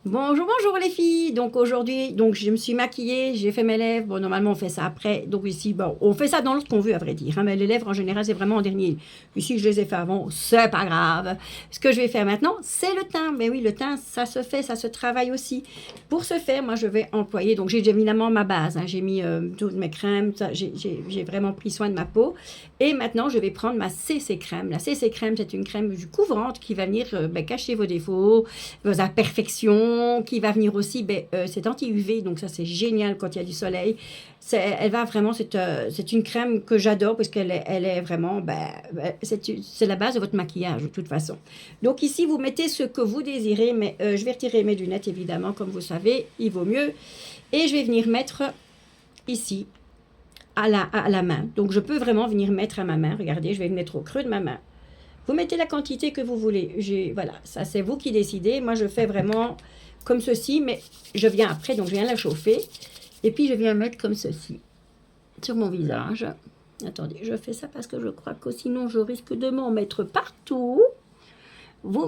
Bonjour, bonjour les filles. Donc aujourd'hui, je me suis maquillée, j'ai fait mes lèvres. Bon, normalement on fait ça après. Donc ici, bon, on fait ça dans l'ordre qu'on veut à vrai dire, hein, mais les lèvres en général c'est vraiment en dernier. Ici je les ai fait avant, c'est pas grave. Ce que je vais faire maintenant, c'est le teint. Mais oui, le teint, ça se fait, ça se travaille aussi. Pour ce faire, moi je vais employer. Donc j'ai évidemment ma base. Hein, j'ai mis toutes mes crèmes. J'ai vraiment pris soin de ma peau. Et maintenant je vais prendre ma CC crème. La CC crème, c'est une crème couvrante qui va venir cacher vos défauts, vos imperfections, qui va venir aussi, c'est anti-UV, donc ça c'est génial quand il y a du soleil. Elle va vraiment, c'est une crème que j'adore parce elle est vraiment, c'est la base de votre maquillage de toute façon. Donc ici vous mettez ce que vous désirez, mais je vais retirer mes lunettes évidemment, comme vous savez, il vaut mieux. Et je vais venir mettre ici à la main. Donc je peux vraiment venir mettre à ma main, regardez, je vais mettre au creux de ma main. Vous mettez la quantité que vous voulez. Voilà, ça c'est vous qui décidez. Moi, je fais vraiment comme ceci, mais je viens après, donc je viens la chauffer. Et puis, je viens mettre comme ceci sur mon visage. Attendez, je fais ça parce que je crois que sinon, je risque de m'en mettre partout.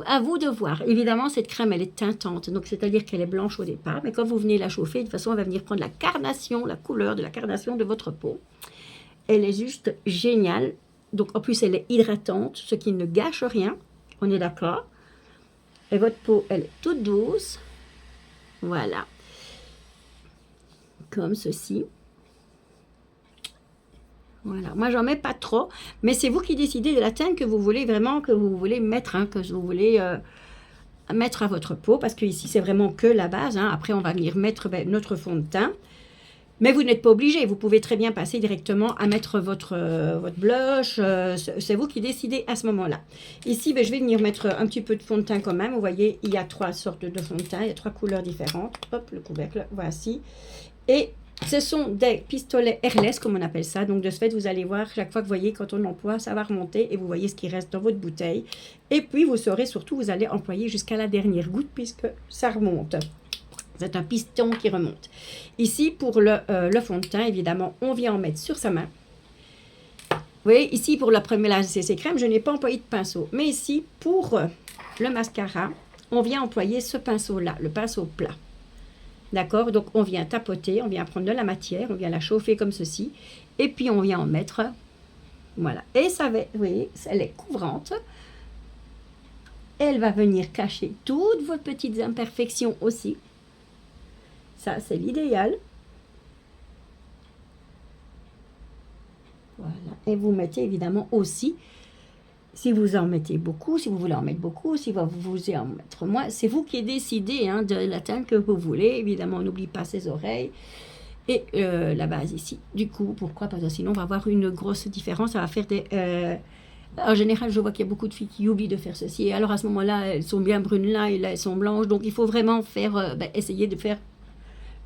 À vous de voir. Évidemment, cette crème, elle est teintante, donc c'est-à-dire qu'elle est blanche au départ. Mais quand vous venez la chauffer, de toute façon, elle va venir prendre la carnation, la couleur de la carnation de votre peau. Elle est juste géniale. Donc, en plus, elle est hydratante, ce qui ne gâche rien. On est d'accord. Et votre peau, elle est toute douce. Voilà. Comme ceci. Voilà. Moi, j'en mets pas trop. Mais c'est vous qui décidez de la teinte que vous voulez vraiment, que vous voulez mettre, hein, que vous voulez mettre à votre peau. Parce que ici, c'est vraiment que la base. Hein. Après, on va venir mettre notre fond de teint. Mais vous n'êtes pas obligé, vous pouvez très bien passer directement à mettre votre blush, c'est vous qui décidez à ce moment-là. Ici, je vais venir mettre un petit peu de fond de teint quand même, vous voyez, il y a 3 sortes de fond de teint, il y a 3 couleurs différentes, hop, le couvercle, voici. Et ce sont des pistolets airless, comme on appelle ça, donc de ce fait, vous allez voir, chaque fois que vous voyez, quand on l'emploie, ça va remonter, et vous voyez ce qui reste dans votre bouteille. Et puis, vous saurez surtout, vous allez employer jusqu'à la dernière goutte, puisque ça remonte. C'est un piston qui remonte. Ici, pour le fond de teint, évidemment, on vient en mettre sur sa main. Vous voyez, ici, pour la première CC crème, je n'ai pas employé de pinceau. Mais ici, pour le mascara, on vient employer ce pinceau-là, le pinceau plat. D'accord? Donc, on vient tapoter, on vient prendre de la matière, on vient la chauffer comme ceci. Et puis, on vient en mettre. Voilà. Et ça va, vous voyez, elle est couvrante. Elle va venir cacher toutes vos petites imperfections aussi. Ça, c'est l'idéal. Voilà. Et vous mettez évidemment aussi, si vous en mettez beaucoup, si vous voulez en mettre beaucoup, si vous voulez en mettre moins, c'est vous qui décidez hein, de la teinte que vous voulez. Évidemment, on n'oublie pas ses oreilles et la base ici. Du coup, pourquoi? Parce que sinon, on va avoir une grosse différence. Ça va faire des... en général, je vois qu'il y a beaucoup de filles qui oublient de faire ceci. Et alors, à ce moment-là, elles sont bien brunes là et là, elles sont blanches. Donc, il faut vraiment faire, essayer de faire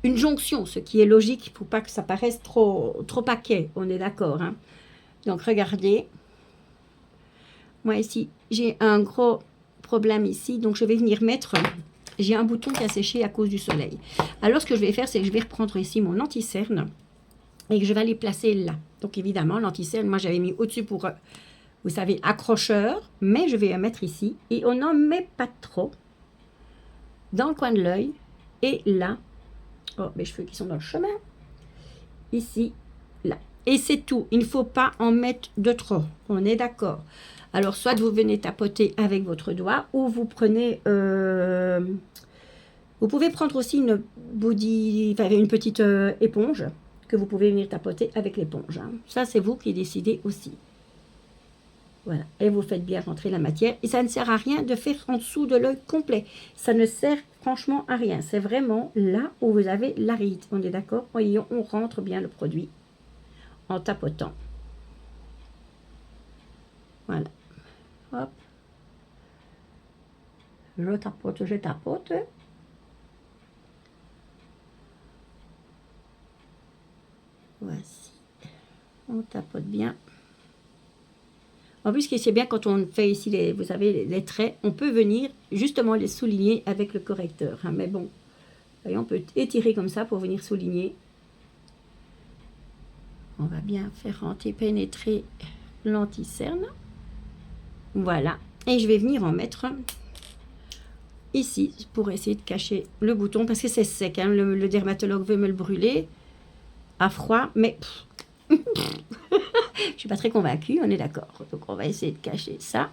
une jonction, ce qui est logique. Il ne faut pas que ça paraisse trop paquet. On est d'accord. Hein. Donc, regardez. Moi, ici, j'ai un gros problème ici. Donc, je vais venir mettre... J'ai un bouton qui a séché à cause du soleil. Alors, ce que je vais faire, c'est que je vais reprendre ici mon anti-cerne et que je vais aller placer là. Donc, évidemment, l'anti-cerne, moi, j'avais mis au-dessus pour, vous savez, accrocheur. Mais je vais la mettre ici. Et on n'en met pas trop dans le coin de l'œil. Et là, oh, mes cheveux qui sont dans le chemin. Ici, là. Et c'est tout. Il ne faut pas en mettre de trop. On est d'accord. Alors, soit vous venez tapoter avec votre doigt, ou vous prenez... vous pouvez prendre aussi une une petite éponge, que vous pouvez venir tapoter avec l'éponge. Hein. Ça, c'est vous qui décidez aussi. Voilà. Et vous faites bien rentrer la matière. Et ça ne sert à rien de faire en dessous de l'œil complet. Ça ne sert franchement à rien. C'est vraiment là où vous avez l'arête. On est d'accord? Voyez, on rentre bien le produit en tapotant. Voilà. Hop. Je tapote, je tapote. Voici. On tapote bien. En plus, ce qui est bien quand on fait ici, vous savez, les traits, on peut venir justement les souligner avec le correcteur. Hein. Mais bon, voyez, on peut étirer comme ça pour venir souligner. On va bien faire rentrer, pénétrer l'anti-cerne. Voilà. Et je vais venir en mettre ici pour essayer de cacher le bouton parce que c'est sec. Hein. Le dermatologue veut me le brûler à froid, mais je suis pas très convaincue, on est d'accord. Donc on va essayer de cacher ça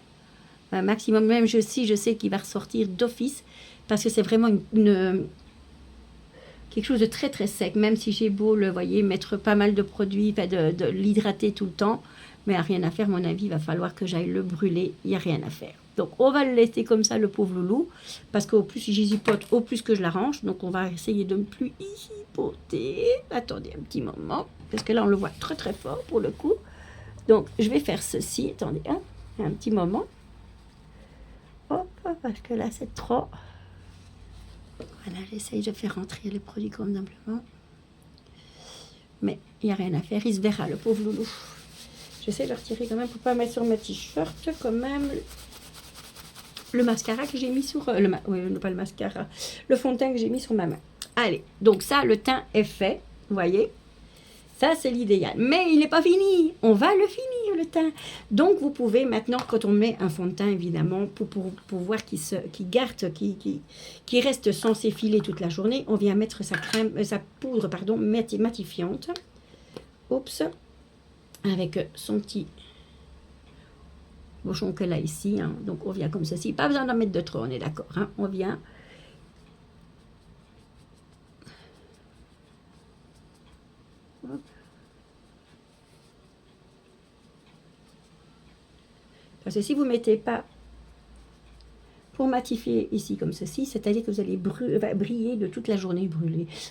un maximum. Même je sais qu'il va ressortir d'office parce que c'est vraiment quelque chose de très très sec. Même si j'ai beau le voyez mettre pas mal de produits, de l'hydrater tout le temps, mais à rien à faire. À mon avis, il va falloir que j'aille le brûler. Il y a rien à faire. Donc on va le laisser comme ça, le pauvre loulou, parce qu'au plus j'hypote, au plus que je l'arrange. Donc on va essayer de ne plus hypoter. Attendez un petit moment, parce que là on le voit très très fort pour le coup. Donc je vais faire ceci, attendez un petit moment. Hop, parce que là c'est trop. Voilà, j'essaye de faire rentrer les produits convenablement. Mais il n'y a rien à faire, il se verra le pauvre loulou. J'essaie de le retirer quand même pour ne pas mettre sur ma t-shirt quand même. Le mascara que j'ai mis sur... oui, pas le mascara. Le fond de teint que j'ai mis sur ma main. Allez, donc ça, le teint est fait. Vous voyez? Ça, c'est l'idéal. Mais il n'est pas fini. On va le finir, le teint. Donc, vous pouvez maintenant, quand on met un fond de teint, évidemment, pour voir qu'il reste sans s'effiler toute la journée, on vient mettre sa poudre, pardon, matifiante. Oups. Avec son petit bouchon qu'elle a ici. Hein. Donc, on vient comme ceci. Pas besoin d'en mettre de trop, on est d'accord. Hein. On vient. Hop. Parce que si vous ne mettez pas pour matifier ici comme ceci, c'est-à-dire que vous allez briller de toute la journée,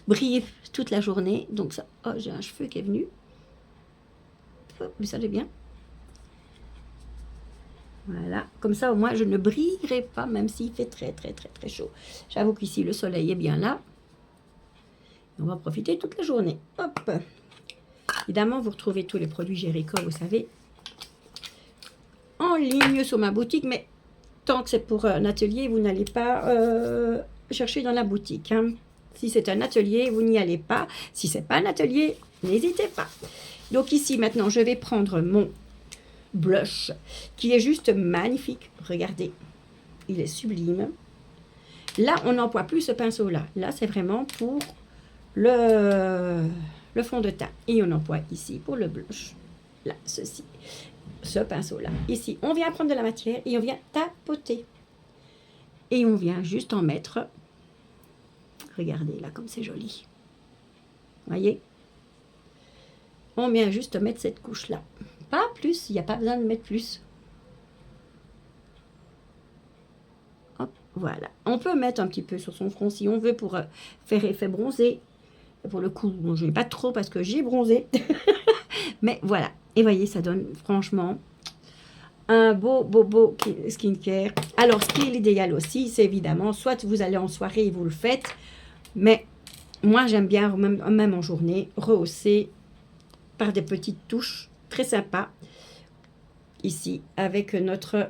briller toute la journée. Donc, ça, oh, j'ai un cheveu qui est venu. Oh, vous savez bien. Voilà, comme ça au moins je ne brillerai pas même s'il fait très très très très chaud. J'avoue qu'ici le soleil est bien là. On va profiter toute la journée. Hop. Évidemment, vous retrouvez tous les produits Jericho, vous savez, en ligne sur ma boutique. Mais tant que c'est pour un atelier, vous n'allez pas chercher dans la boutique. Hein. Si c'est un atelier, vous n'y allez pas. Si c'est pas un atelier, n'hésitez pas. Donc ici, maintenant, je vais prendre mon blush qui est juste magnifique. Regardez, il est sublime. Là, on n'emploie plus ce pinceau-là. Là, c'est vraiment pour le fond de teint. Et on emploie ici pour le blush. Là, ceci. Ce pinceau-là. Ici, on vient prendre de la matière et on vient tapoter. Et on vient juste en mettre. Regardez là, comme c'est joli. Voyez? On vient juste mettre cette couche-là. Pas plus, il n'y a pas besoin de mettre plus. Hop, voilà. On peut mettre un petit peu sur son front si on veut pour faire effet bronzé. Pour le coup, bon, je n'ai pas trop parce que j'ai bronzé. Mais voilà. Et voyez, ça donne franchement un beau skincare. Alors, ce qui est l'idéal aussi, c'est évidemment, soit vous allez en soirée et vous le faites. Mais moi, j'aime bien, même en journée, rehausser par des petites touches très sympa ici avec notre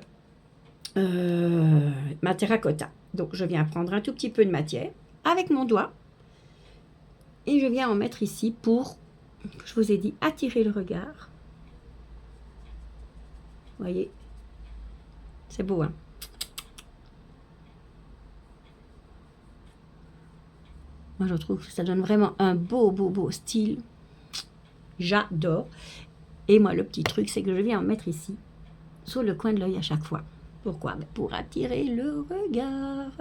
ma terracotta. Donc je viens prendre un tout petit peu de matière avec mon doigt et je viens en mettre ici pour, je vous ai dit, attirer le regard. Voyez, c'est beau, hein? Moi je trouve que ça donne vraiment un beau style. J'adore. Et moi, le petit truc, c'est que je viens en mettre ici, sur le coin de l'œil à chaque fois. Pourquoi? Pour attirer le regard.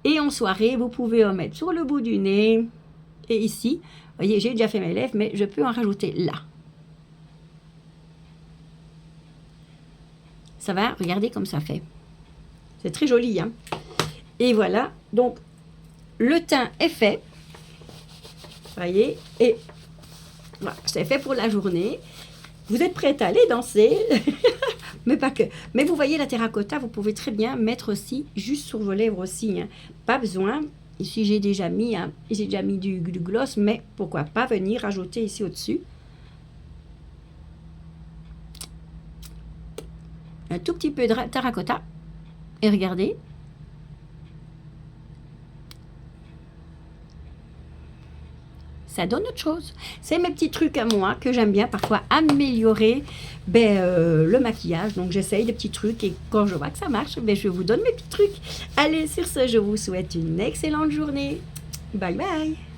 Et en soirée, vous pouvez en mettre sur le bout du nez. Et ici, vous voyez, j'ai déjà fait mes lèvres, mais je peux en rajouter là. Ça va? Regardez comme ça fait. C'est très joli, hein? Et voilà. Donc, le teint est fait. Voyez? Et voilà, c'est fait pour la journée. Vous êtes prête à aller danser, mais pas que. Mais vous voyez la terracotta, vous pouvez très bien mettre aussi, juste sur vos lèvres aussi. Hein. Pas besoin. Ici, j'ai déjà mis du gloss, mais pourquoi pas venir rajouter ici au-dessus. Un tout petit peu de terracotta. Et regardez. ça donne autre chose. C'est mes petits trucs à moi que j'aime bien parfois améliorer le maquillage. Donc j'essaye des petits trucs et quand je vois que ça marche, je vous donne mes petits trucs. Allez, sur ce, je vous souhaite une excellente journée. Bye bye.